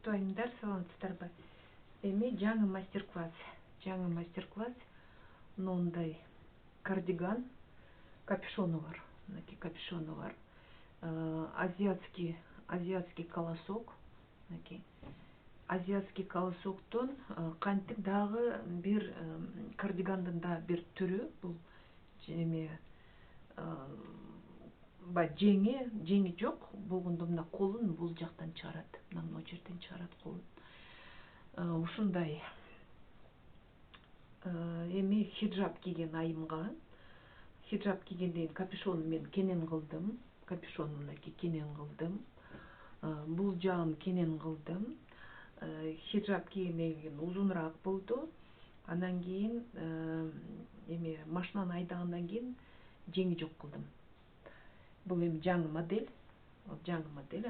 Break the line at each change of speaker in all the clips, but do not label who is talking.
Куттугайымдар, саламатсыздарбы? Эми жаңы мастер-класс. Жаңы мастер-класс. Мындай кардиган, капюшону бар. Мынакей капюшону бар. Азиатский колосок. Мынакей. Азиатский колосоктон кантип дагы бир кардигандын да бир түрү. Бул эме жеңи жок болгондо мына колун бул жактан чыгарат, мына жерден чыгарат колун. Ушундай эми хиджаб кийген айымга, хиджаб кийгенден капюшону мен кенен кылдым, капюшону мынакей кенен кылдым, бул жагын кенен кылдым. Хиджаб кийгенден кийин узунураак болду. Анан кийин эми машинаны айдагандан кийин жеңи жок кылдым. Бул эми жаңы модель,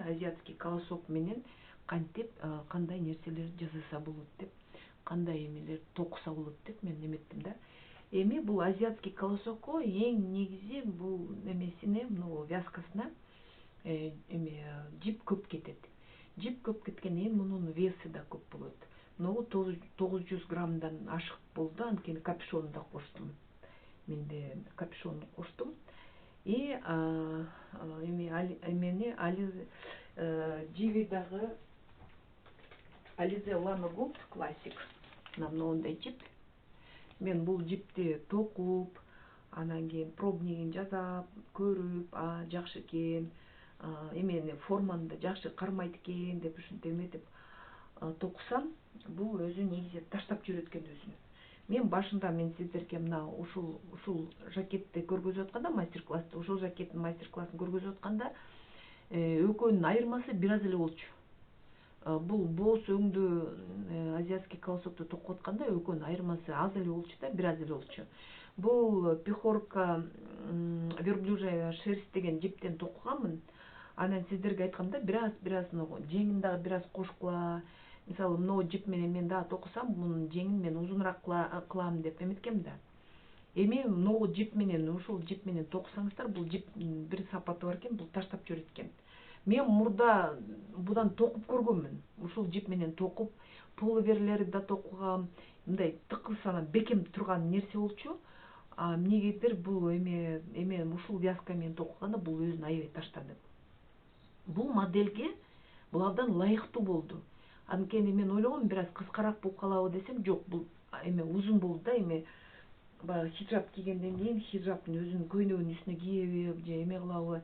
азиатский колосок менен кантип кандай нерселер жасаса болот деп, кандай эмелер токуса болот деп мен эметтим да. Эми бул азиатский колосокко эң негизи бул эмесине, мына вязкасына эме жип көп кетет. Жип көп кеткенден кийин мунун веси да көп болот. Могу 900 граммдан ашык болду, анткени капюшону да коштум. Менде капюшону коштум. И эмени жиби дагы Alize Lama Gold Classic. Мындай жип. Мен бул жипти токуп, анан кийин пробнигин жасап, көрүп, жакшы экен, эмени форманы да жакшы кармайт экен деп ушинтип эметип токусам, бул өзү негизи таштап жүрөт экен өзүн. Мен башында сиздерге мына ушул жакетти көргөзүп атканда, мастер-классты, ушул жакеттин мастер-классын көргөзүп атканда, экөөнүн айырмасы бир аз эле болчу. Бул бооз өңдүү азиатский колосокту токуп атканда экөөнүн айырмасы аз эле болчу да, бир аз эле болчу. Бул пехорка верблюжья шерсть деген жиптен токуганмын. Анан сиздерге айткамда, бир аз жеңин дагы бир аз кошкула. Мисалы, мына жип менен мен дагы токусам, мунун жеңин мен узунураак кылам деп эметкем да. Эми мына жип менен, ушул жип менен токусаңыздар, бул жип бир сапаты бар экен, бул таштап жүрөт экен. Мен мурда будан токуп көргөнмүн. Ушул жип менен токуп, полуверлерди да токугам. Мындай тыкылсана бекем турган нерсе болчу. Эмнегедир бул эме ушул вязка менен токуганда бул өзүн аябай таштады. Бул модельге бул абдан ылайыктуу болду. Анткени мен ойлогом бир аз кыскараак болуп калабы десем, жок, бул эме узун болду да. Эме баягы хиджаб кийгенден кийин хиджабтын өзүнүн көйнөгүнүн үстүнө киеби, же эме кылабы,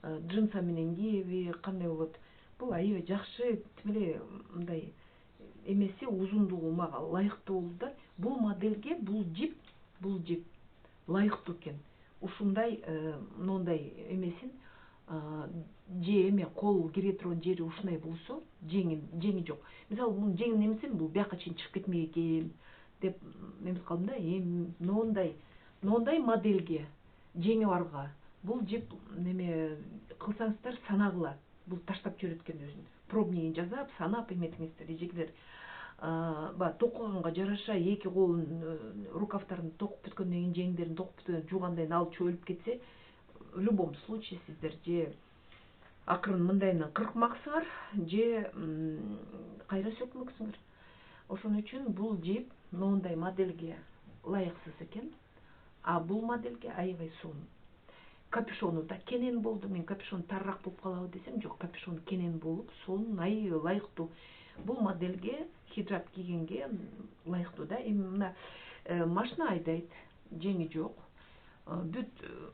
джинса менен киеби, кандай болот? Бул аябай жакшы, тим эле мындай эмеси узундугу мага ылайыктуу болду да. Бул модельге бул жип ылайыктуу экен. Ушундай моундай эмесин же эме кол кире турган жери ушундай болсо, жеңи жок. Мисалы, мунун жеңин эмесин бул бияка чейин чыгып кетмек экен деп эмес калдым да. Моундай модельге, жеңи барга бул жип эме кылсаңыздар санагыла, бул таштап жүрөт экен өзүн. Пробнигин жасап, санап эметиңиздер, эжегилер. Баягы токуганга жараша эки колун, рукавдарын токуп бүткөндөн кийин, жеңдерин токуп бүткөндөн кийин жуугандан кийин ал чөйүлүп кетсе, в любом случае сиздер же акырын мындайынан кыркмаксыңар, же кайра сөкмөксүңөр. Ошон үчүн бул жип моундай модельге ылайыксыз экен. Бул модельге аябай сонун. Капюшону да кенен болду. Мен капюшон тарыраак болуп калабы десем, жок, капюшон кенен болуп, сонун, аябай ылайыктуу. Бул модельге, хиджаб кийгенге ылайыктуу да. Эми мына машина айдайт, жеңи жок. Бүт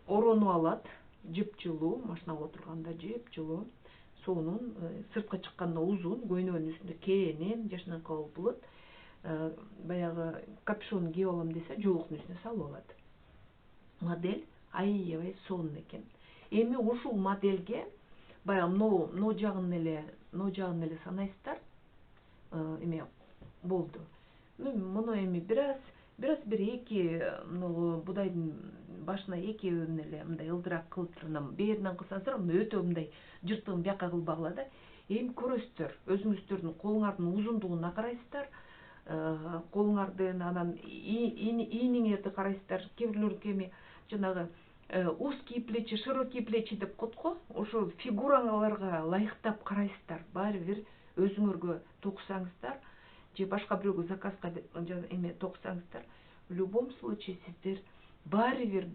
оронуп алат, жыпчылуу, машинага отурганда жыпчылуу, сонун, сыртка чыкканда узун, көйнөгүнүн үстүндө кенен жашынакы болуп болот. Баягы капюшон кийип алам десе, жолуктун үстүнө салып алат. Модель аябай сонун экен. Эми ушул модельге баягы но жагын эле санайсыздар. Эме болду. Муну эми бир эки будайдын башына экөөнүн эле мындай ылдырак кылып, бээринен кылсаңыздар, өтө мындай жыртыгын бияка кылбагыла да. Эми көрөсүздөр, өзүңүздөрдүн колуңардын узундугуна карайсыздар, колуңардын, анан ийниңерди карайсыздар. Кээ бирлөрүнүкү эми жанагы узкие плечи, широкие плечи деп коет го. Ошо фигураларга ылайыктап карайсыздар. Баары бир өзүңөргө токусаңыздар же башка бирөөгө заказга эме токусаңыздар, в любом случае сиздер баары бир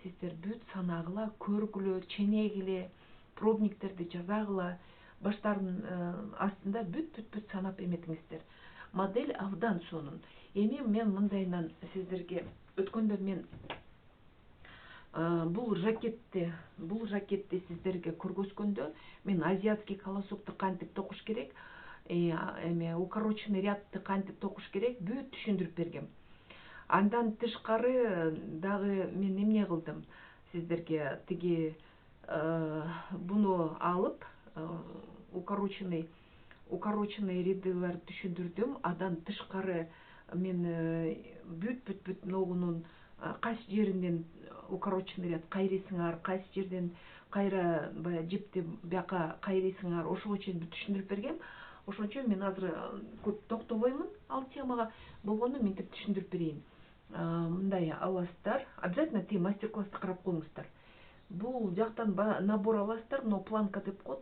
сиздер бүт санагыла, көргүлө, ченегиле, пробниктерди жазагыла, баштарынын астында бүт санап эметиңиздер. Модель абдан сонун. Эми мен мындайынан сиздерге өткөндө мен бул жакетти сиздерге көргөзгөндө мен азиатский колосокту кантип токуш керек, эме укороченный рядты кантип токуш керек бүт түшүндүрүп бергем. Андан тышкары дагы мен эмне кылдым сиздерге, тиги буну алып укороченный рядыларды түшүндүрдүм. Андан тышкары мен бүт ногунун кайсы жеринен укороченный ряд кайрыйсыңар, кайсы жерден кайра баягы жипти бияка кайрыйсыңар, ошого чейин түшүндүрүп бергем. Ошон үчүн мен азыр көп токтобоймун ал темага, болгону мынтип түшүндүрүп берейин. Мындай аласыздар, обязательно тиги мастер-классты карап коюңуздар. Бул жактан набор аласыздар, но планка деп коет,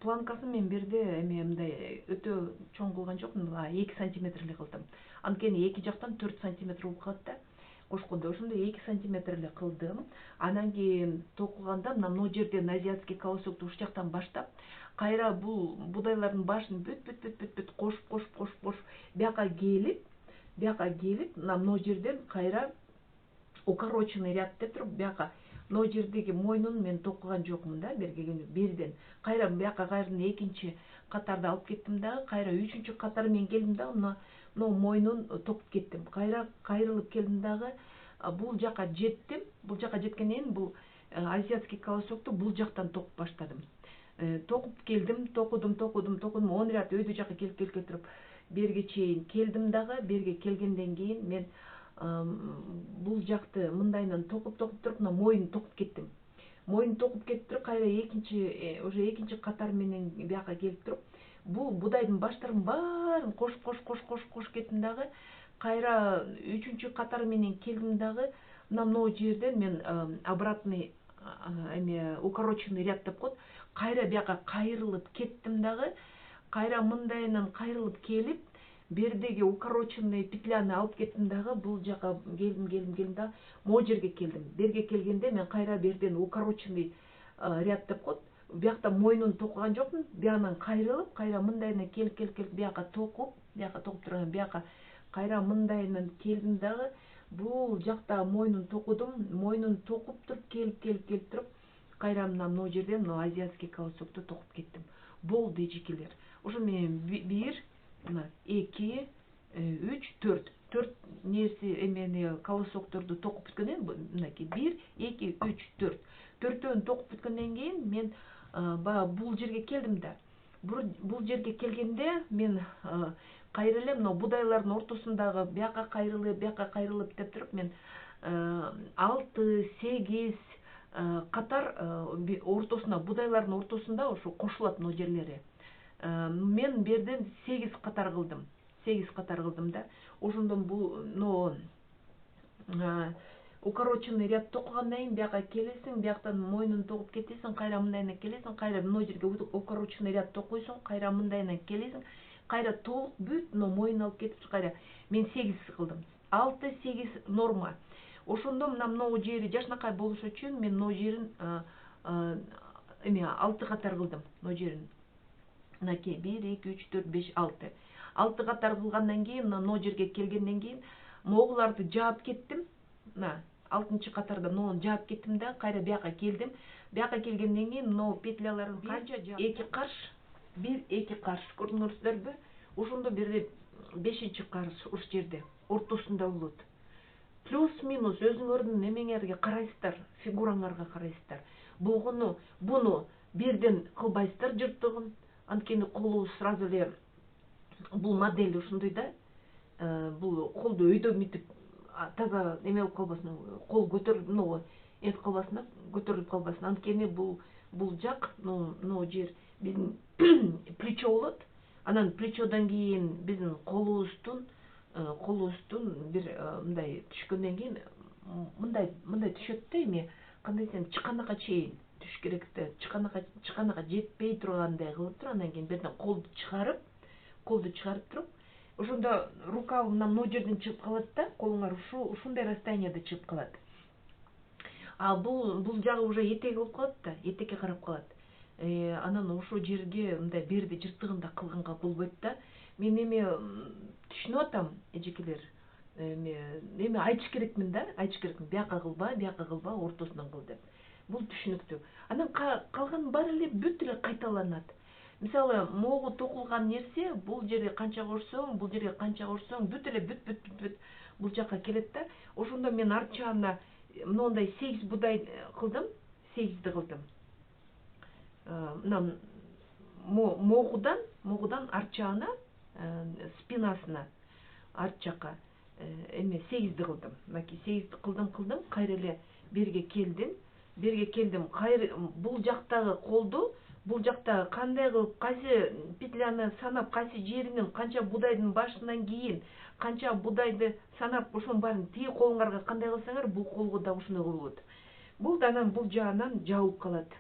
планкасын мен берде эме мындай өтө чоң кылган жокмун, 2 сантиметр эле кылдым. Анткени эки жактан 4 сантиметр болуп калат да кошкондо, ошондо 2 сантиметр эле кылдым. Анан кийин токуганда мына жерден азиатский колосокту уш жактан баштап, кайра бул будайлардын башын бүт кошуп бияка келип, мына жерден кайра укороченный ряд деп туруп, бияка жердеги мойнун мен токуган жокмун да, берден кайра бияка экинчи катарды алып кеттим дагы, кайра үчүнчү катары менен келдим дагы, мына мойнун токуп кеттим. Кайра кайрылып келдим дагы, бул жака жеттим. Бул жака жеткенден кийин бул азиатский колосокту бул жактан токуп баштадым. Токуп келдим, токудум, 10 ряд өйдө жака келип туруп берге чейин келдим дагы. Берге келгенден кийин мен бул жакты мындайынан токуп туруп, мына моюн токуп кеттим. Моюн токуп кетип туруп, кайра экинчи катар менен бияка келип туруп, бул будайдын баштарын баарын кошуп кеттим дагы. Кайра үчүнчү катар менен келдим дагы, мына жерден мен обратный эме укороченный ряд деп коет, кайра бияка кайрылып кеттим дагы. Кайра мындайынан кайрылып келип, бердеги укороченный петляны алып кеттим дагы. Бул жака келдим да, жерге келдим. Берге келгенде мен кайра берден укороченный ряд деп коет, биякта мойнун токуган жокмун. Биянан кайрылып, кайра мындайынан келип бияка токуп турган, бияка кайра мындайынан келдим дагы. Бул жакта мойнун токудум, мойнун токуп туруп келип туруп, кайра мына жерден азиатский колосокту токуп кеттим. Болду эжекелер. Ошо менен 1, 2, 3, 4 нерси эмени колосокторду токуп бүткөндөн кийин, мынакей 1, 2, 3, 4 токуп бүткөндөн кийин мен баягы бул жерге келдим да. Бул жерге келгенде мен кайра эле будайлардын ортосундагы бияка кайрылып деп туруп, мен 6-8 катар ортосуна, будайлардын ортосунда ошо кошулат жерлери. Мен берден 8 катар кылдым. 8 катар кылдым да. Ошондон бул укороченный ряд токугандан кийин бияка келесиң, бияктан мойнун токуп кетесиң, кайра мындайынан келесиң, кайра жерге укороченный ряд токуйсуң, кайра мындайынан келесиң, кайра толук бүт мойнун алып кетип, кайра мен 8 кылдым. 6-8 норма. Ошондо мына жери жашынакай болуш үчүн мен жерин 6 катар кылдым. Жерин мынакей 1, 2, 3, 4, 5, 6. 6 катар кылгандан кийин, жерге келгенден кийин ногуларды жаап кеттим. 6-чы катарда жаап кеттим да, кайра бияка келдим. Бияка келгенден кийин петляларын канча жаап, 2 карш, 1-2 карш, көрдүңөрсүздарбы? Ошондо берде 5-чи карш уш жерде ортосунда болот. Плюс-минус өзүңөрдүн эмеңерге карайсыздар, фигураңарга карайсыздар. Болгону буну берден кылбайсыздар жыртыгын. Анткени колубуз сразу эле бул модель ушундай да. Бул колду өйдө мынтип таза эме болуп калбасын, кол көтөрүлүп көтөрүлүп калбасын. Анткени бул жак, жер биздин плечо болот. Анан плечодон кийин биздин колубуздун бир мындай түшкөндөн кийин мындай түшөт да, эми кандай десем, чыканака чейин өтүш керек да, чыканага жетпей тургандай кылып туруп, анан кийин берден колду чыгарып туруп, ошондо рукав мына могу жерден чыгып калат да, колуңар ушундай расстоянияда чыгып калат. А бул жагы уже этек болуп калат да, этекке карап калат. Анан ошол жерге мындай берди жыртыгында кылганга болбойт да. Мен эме түшүнүп атам, эжекелер. Эме айтыш керекмин да, бияка кылба, ортосунан кыл деп. Бул түшүнүктүү. Анан калган баары эле бүт эле кайталанат. Мисалы, могу токулган нерсе бул жерге канча кошсоң, бүт эле бүт бул жакка келет да. Ошондо мен арчаана мындай 8 будай кылдым, 8ди кылдым. Мына могудан арчаана, спинасына, арт жакка эме 8ди кылдым. Мынакей 8ди кылдым, кайра эле берге келдим. Кайра бул жактагы колду, бул жакта кандай кылып, кайсы петляны санап, кайсы жеринен, канча будайдын башынан кийин, канча будайды санап, ошонун баарын тиги колуңарга кандай кылсаңар, бул колго да ошондой болот. Бул анан бул жаынан жабылып калат.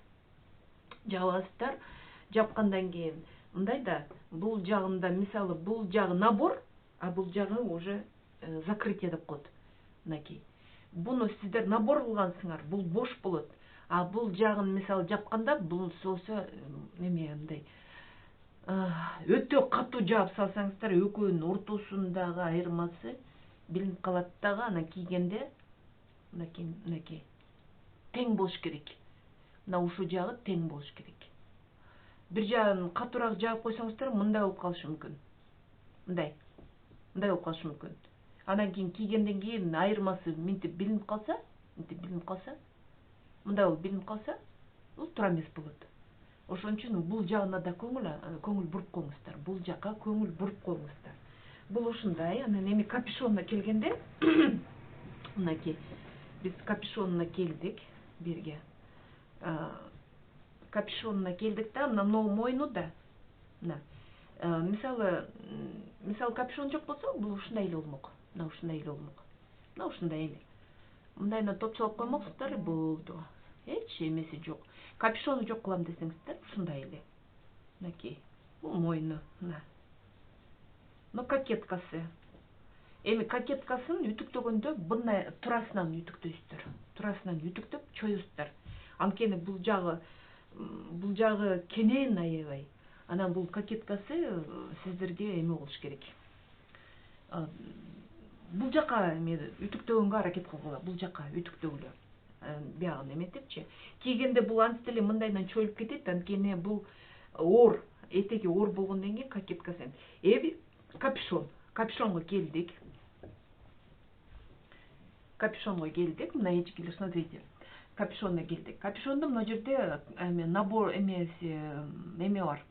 Жабасыздар, жапкандан кийин мындай да, бул жагында, мисалы, бул жагы набор, а бул жагы уже закрытие деп коет. Мынакей. Буну сиздер набор кылгансыңар, бул бош болот. А бул жагын мисалы жапканда, бул болсо эме мындай өтө катуу жаап салсаңыздар, экөөнүн ортосундагы айырмасы билинип калат дагы, анан кийгенде мынакей тең болуш керек. Мына ушул жагы тең болуш керек. Бир жагын катуураак жаап койсоңуздар, мындай болуп калышы мүмкүн. Мындай болуп калышы мүмкүн. Анан кийин кийгенден кийин айырмасы мынтип билинип калса, мындай болуп билинип калса, бул туура эмес болот. Ошон үчүн бул жагына да көңүл буруп коюңуздар. Бул жакка көңүл буруп коюңуздар. Бул ушундай. Анан эми капюшонуна келгенде, мынакей биз капюшонуна келдик берге. Капюшонуна келдик да, мына мойну да. Мисалы капюшон жок болсо, бул ушундай эле болмок. Мына ушундай эле. Мындайына топчолоп коймоксуздар, болду. Эч эмеси жок. Капюшону жок кылам десеңиздер, ушундай эле. Мынакей. Бул мойну, мына. Но кокеткасы. Эми кокеткасын үтүктөгөндө мындай турасынан үтүктөйсүздөр. Турасынан үтүктөп чоюсуздар. Анткени бул жагы кенен аябай. Анан бул кокеткасы сиздерге эме болуш керек. Бул жака эме үтүктөгөнгө аракет кылгыла. Бул жака үтүктөгүлө. Биягын эметипчи. Кийгенде бул анча эле мындайдан чоюлуп кетет, анткени бул оор, этеги оор болгондон кийин кокеткасы. Капюшонго келдик. Мына эжекелер, смотрите. Капюшонго келдик. Капюшондо мына жерде набор эмеси бар.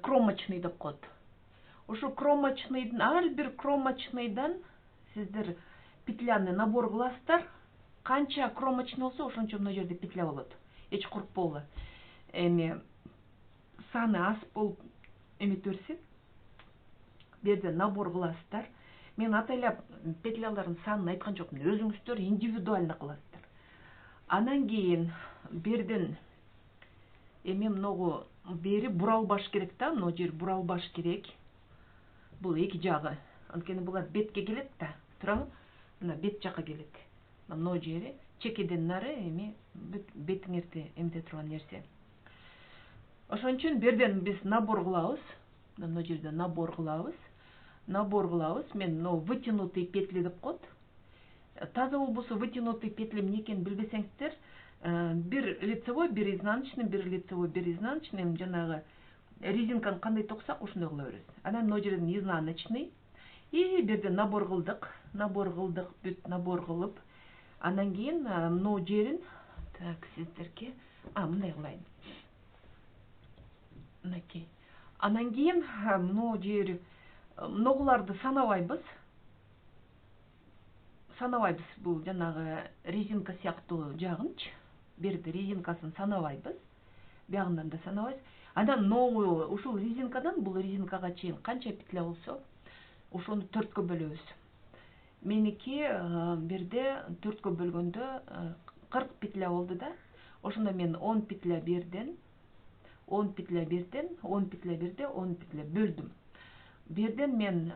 Кромочный деп коет. Ошо кромочныйдын, ар бир кромочныйдан сиздер петляны набор кыласыздар. Канча кромочный болсо, ошончо мына жерде петля болот. Эч коркпогула. Эми саны аз болуп эметип берсе, берде набор кыласыздар. Мен атайлап петлялардын санын айткан жокмун. Өзүңүздөр индивидуально кыласыздар. Анан кийин берден эми многу бери буралбаш керек да, мына жер буралбаш керек. Бул эки жагы. Анткени булар бетке келет да. Туурабы? Мына бет жакка келет. Мына жери чекеден нары эми бетиңерди эмете турган нерсе. Ошон үчүн берден биз набор кылабыз. Мына жерде набор кылабыз. Мен вытянутый петли деп коет. Таза болбосо вытянутый петли эмне экенин билбесеңиздер, бир лицевой, бир изнаночный, бир лицевой, бир изнаночный, жанагы резинканы кандай токсак ошондой кыла беребиз. Анан мына жерден изнаночный и берден набор кылдык, бүт набор кылып, анан кийин мына жерин так сиздерге мындай кылайын. Мынакей. Анан кийин мына жери многуларды санабайбыз. Бул жанагы резинка сыяктуу жагынчы. Берде резинкасын санабайбыз. Биягынан да санабайбыз. Анан новый ушул резинкадан бул резинкага чейин канча петля болсо, ошону 4кө бөлөбүз. Меники берде 4кө бөлгөндө 40 петля болду да. Ошондо мен 10 петля берден 10 петля берден 10 петля берде 10 петля бөлдүм. Берден мен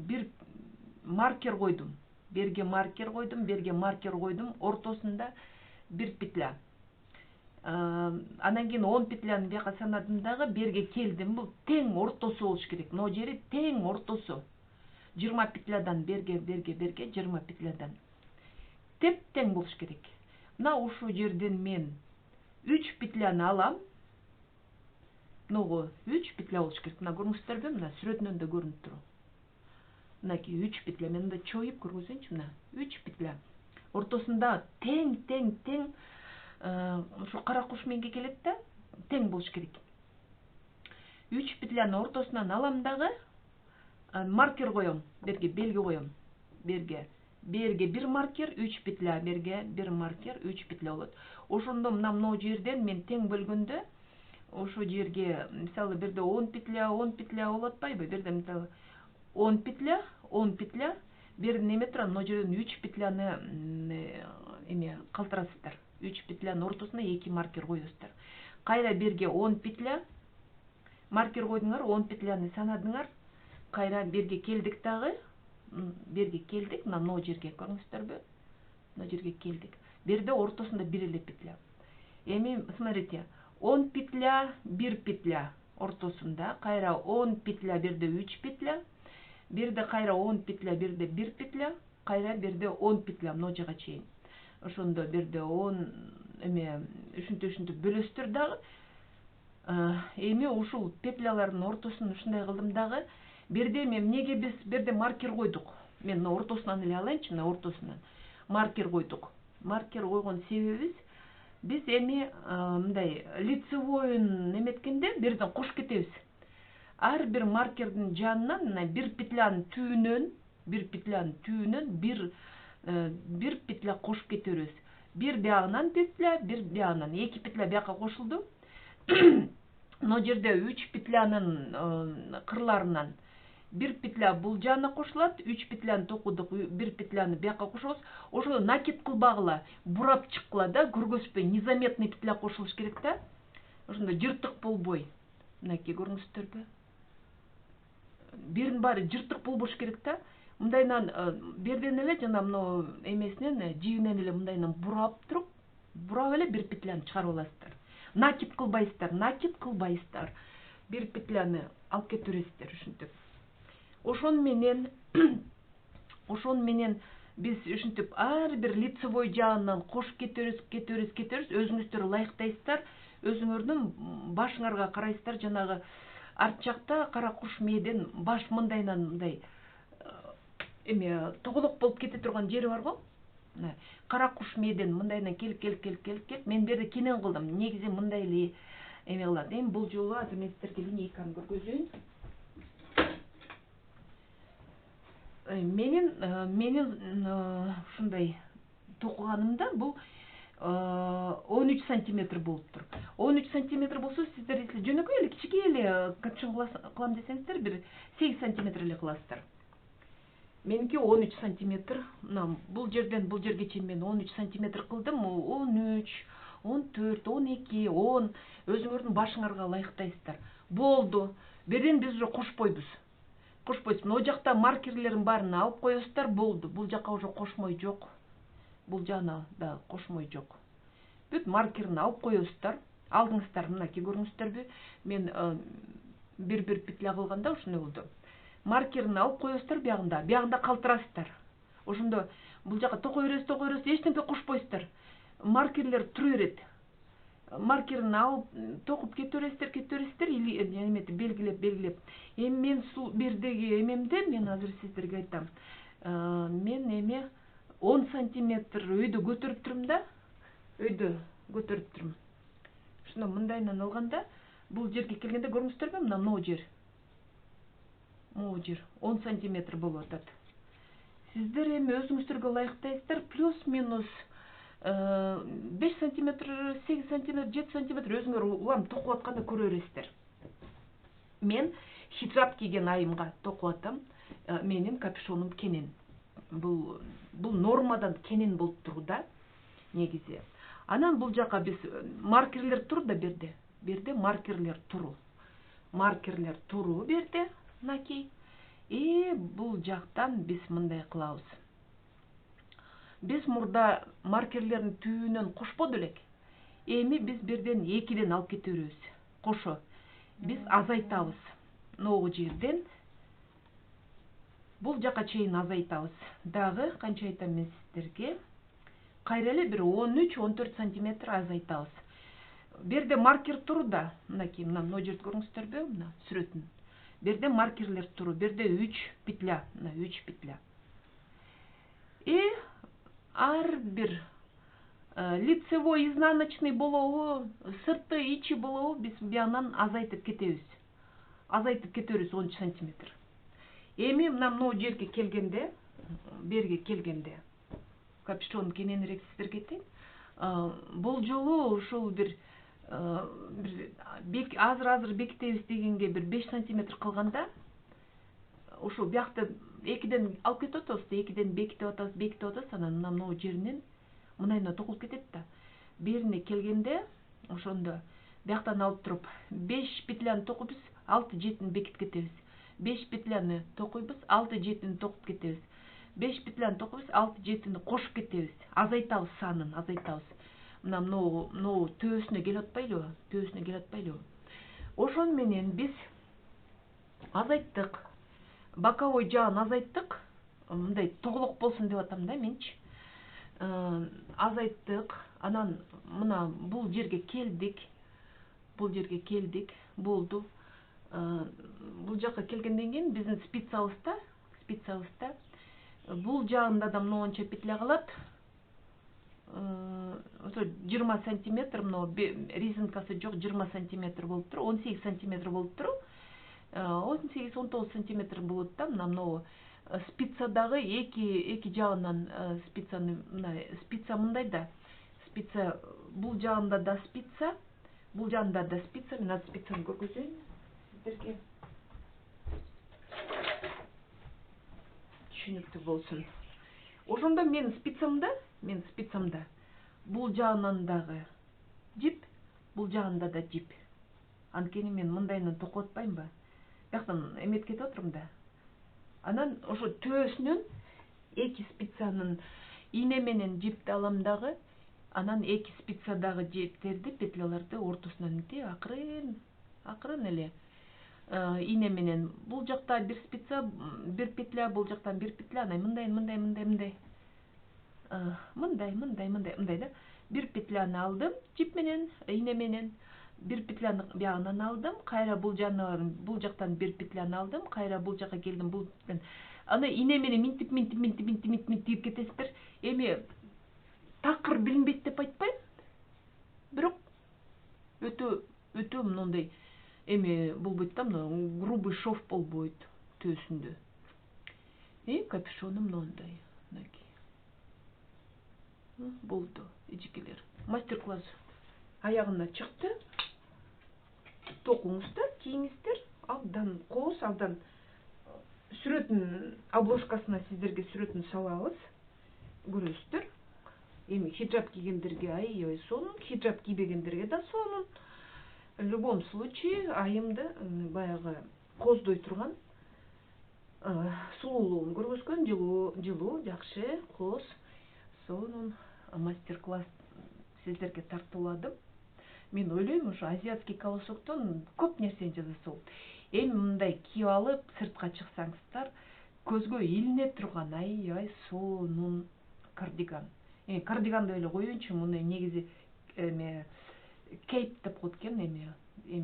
бир маркер койдум. Берге маркер койдум, ортосунда бир петля. Анан кийин 10 петляны бияка санадым дагы, берге келдим. Бул тең ортосу болуш керек. Мына жери тең ортосу. 20 петлядан берге 20 петлядан. Тең болуш керек. Мына ушул жерден мен 3 петляны алам. Мынагы 3 петля болуш керек. Мына көрүңүздөрбү? Мына сүрөтүнөн да көрүнүп тур. Мынакей 3 петля. Мен мында чоюп көргөзөйүнчү. Мына 3 петля. Ортосунда тең ушу кара куш менге келет да, тең болуш керек. 3 петляны ортосунан алам дагы, маркер коем, берге белги коем. Берге бир маркер, 3 петля, берге бир маркер, 3 петля болот. Ошондо мына жерден мен тең бөлгөндө ошо жерге мисалы бирде 10 петля болуп атпайбы? Бирде мисалы 10 петля, бир неме турат, мына жерден 3 петляны калтырасыздар. 3 петлянын ортосуна 2 маркер коесуздар. Кайра берге 10 петля, маркер койдуңар, 10 петляны санадыңар. Кайра берге келдик дагы. Берге келдик, мына жерге көрүңүздөрбү? Мына жерге келдик. Берде ортосунда бир эле петля. Эми смотрите, 10 петля, 1 петля ортосунда, кайра 10 петля, берде 3 петля, берде кайра 10 петля, берде 1 петля, кайра берде 10 петля мына жака чейин. Ошондо берде 10 ушинтип бөлөстүр дагы. Эми ушул петлялардын ортосун ушундай кылдым дагы. Берде эмнеге биз берде маркер койдук? Мен мына ортосунан эле алайынчы, мына ортосунан. Маркер койдук. Маркер койгон себебибиз биз эми мындай лицевойун эметкенде берден кошуп кетебиз. Ар бир маркердин жанынан мына бир петлянын түбүнөн бир петля кошуп кетебиз. Бир биягынан петля, бир биягынан 2 петля бияка кошулду. Мына жерде 3 петлянын кырларынан бир петля бул жагына кошулат, 3 петляны токудук, бир петляны бияка кошобуз. Ошо накид кылбагыла, бурап чыккыла да, көргөзбөй, незаметный петля кошулуш керек да. Ошондо жыртык болбой. Мынакей көрүңүздөрбү? Биринин баары жыртык болбош керек да. Мындайынан берден эле жана мына эмесинен, жигинен эле мындайынан бурап эле бир петляны чыгарып аласыздар. Накид кылбайсыздар. Бир петляны алып кете бересиздер ушинтип. Ошон менен биз ушинтип ар бир лицевой жагынан кошуп кетебиз, өзүңүздөр ылайыктайсыздар, өзүңөрдүн башыңарга карайсыздар, жанагы арт жакта кара куш мээден баш мындайынан мындай тоголок болуп кете турган жери бар го. Кара куш мээден мындайынан келип, мен берде кенен кылдым. Негизи мындай эле эме кылат. Эми бул жолу азыр мен сиздерге линейканы көргөзөйүн. Менин ушундай токуганымда бул 13 сантиметр болуптур. 13 сантиметр болсо, сиздер если жөнөкөй эле кичинекей эле капюшон кылам десеңиздер, бир 8 сантиметр эле кыласыздар. Меники 13 сантиметр. Бул жерден бул жерге чейин мен 13 сантиметр кылдым. 13, 14, 12, 10 өзүңөрдүн башыңарга ылайыктайсыздар. Болду. Берден биз уже кошпойбуз. Мына жакта маркерлердин баарын алып коесуздар, болду. Бул жака уже кошмой жок. Бул жагына да кошмой жок. Бүт маркерин алып коесуздар. Алдыңыздар, мынакей көрүңүздөрбү? Мен бир петля кылганда ушундай болду. Маркерин алып коесуздар биягында калтырасыздар. Ошондо бул жака токой бересиз, эч нерсе кошпойсуздар. Маркерлер тура берет. Маркерин алып токуп кете бересиздер, или белгилеп. Эми мен бердеги эмемде мен азыр сиздерге айтам. Мен 10 сантиметр өйдө көтөрүп турум да. Ушуну мындайынан алганда, бул жерге келгенде көрүңүздөрбү? Мына жер. Могу жер 10 сантиметр болуп атат. Сиздер эми өзүңүздөргө ылайыктайсыздар, плюс-минус 5 сантиметр, 8 сантиметр, 7 сантиметр өзүңөр улам токуп атканда көрө бересиздер. Мен хиджаб кийген айымга токуп атам. Менин капюшонум кенен. Бул нормадан кенен болуп турду да. негизи. Анан бул жака биз маркерлер тур да берде маркерлер туру берде мынакей. Бул жактан биз мындай кылабыз. Биз мурда маркерлердин түбүнөн кошподу элек. Эми биз берден 2ден алып кете беребиз. Кошо биз азайтабыз. Могу жерден бул жака чейин азайтабыз. Дагы канча айтам мен сиздерге? Кайра эле бир 13-14 сантиметр азайтабыз. Берде маркер туру да, мынакей, мына жерди көрүңүздөрбү? Мына сүрөтүн. Берде маркерлер туру, берде 3 петля, мына 3 петля. Ар бир лицевой, изнаночный болобу, сырты, ичи болобу, биз биянан азайтып кетебиз. Азайтып кетебиз 13 сантиметр. Эми мына жерге келгенде, берге келгенде, капюшон кененирээк сиздерге айтайын. Бул жолу ушул бир азыр бекитебиз дегенге бир 5 сантиметр калганда, ушул биякты 2ден алып кетип атабыз, 2ден бекитип атабыз, анан мына жеринен мындайына токулуп кетет да. Берине келгенде, ошондо бияктан алып туруп 5 петляны токуйбуз, 6-7 бекитип кетебиз. 5 петляны токуйбуз, 6-7 токуп кетебиз. 5 петляны токуйбуз, 6-7 кошуп кетебиз. Азайтабыз санын, азайтабыз. Мына төбөсүнө келип атпайлыбы? Ошону менен биз азайттык. Боковой жагын азайттык. Мындай тоголок болсун деп атам да менчи. Азайттык. Анан мына бул жерге келдик. Болду. Бул жака келгенден кийин биздин спицабызда бул жагында да монча петля калат. Ошо 20 сантиметр, резинкасы жок 20 сантиметр болуп туруп, 18 сантиметр болуп туруп, 18-19 сантиметр болот да. Мына спица дагы эки жагынан спица мындай да. Спица бул жагында да спица, бул жагында да спица. Мен азыр спицаны көргөзөйүн сиздерге. Түшүнүктүү болсун. Ошондо менин спицамда бул жагынан дагы жип, бул жагында да жип. Анткени мен мындайынан токуп атпаймынбы? Бияктан эметип кетип атырмын да. Анан ошо төбөсүнөн 2 спицанын ийне менен жипти алам дагы. Анан 2 спицадагы жиптерди, петляларды ортосунан мынтип акырын эле ийне менен бул жакта бир спица, бир петля, бул жактан бир петля, анан мындай да. Бир петляны алдым жип менен, ийне менен, бир петляны биягынан алдым, кайра бул жактан бир петляны алдым, кайра бул жака келдим, бул аны ийне менен минтип кетесиздер. Эми такыр билинбейт деп айтпайм, бирок өтө мындай эми болбойт да, грубый шов болбойт төсүндө. Капюшонум мындай, мынакей. Болду, эжекелер. Мастер-класс аягына чыкты. Токуңуздар, кийиңиздер. Абдан кооз, абдан сүрөтүн обложкасына сиздерге сүрөтүн салабыз. Көрөсүздөр. Эми хиджаб кийгендерге ай сонун, хиджаб кийбегендерге да сонун. В любом случае, айымды баягы кооздой турган сулуулугун көргөзгөн, жылуу, жакшы, кооз, сонун мастер-класс сиздерге тартууладым. Мен ойлойм, ушу азиатский колосоктон көп нерсени жасаса болот. Эми мындай кийип алып, сыртка чыксаңыздар, көзгө илине турган ай сонун кардиган. Кардиган деп эле коеюнчу, муну негизи кейп деп коет экен, эми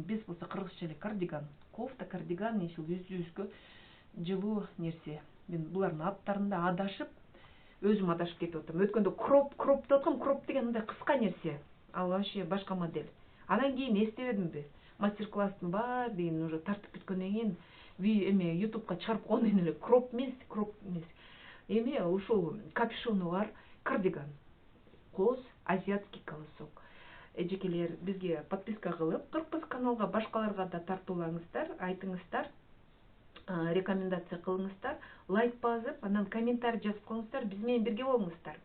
биз болсо кыргызча эле кардиган, кофта, кардиган, ушул үстүбүзгө жылуу нерсе. Мен булардын аттарында адашып, өзүм адашып кетип атам. Өткөндө кроп деп аткам, кроп деген мындай кыска нерсе. Ал вообще башка модель. Анан кийин эстебедимби? Мастер-класстын баарын уже тартып бүткөндөн кийин эме ютубка чыгарып койгон эле кроп эмес. Эми ушул капюшону бар кардиган. Кооз, азиатский колосок. Эжекелер, бизге подписка кылып, Кыргыз каналга башкаларга да тартуулаңыздар, айтыңыздар, рекомендация кылыңыздар, лайк басып, анан комментарий жазып коюңуздар, биз менен бирге болуңуздар.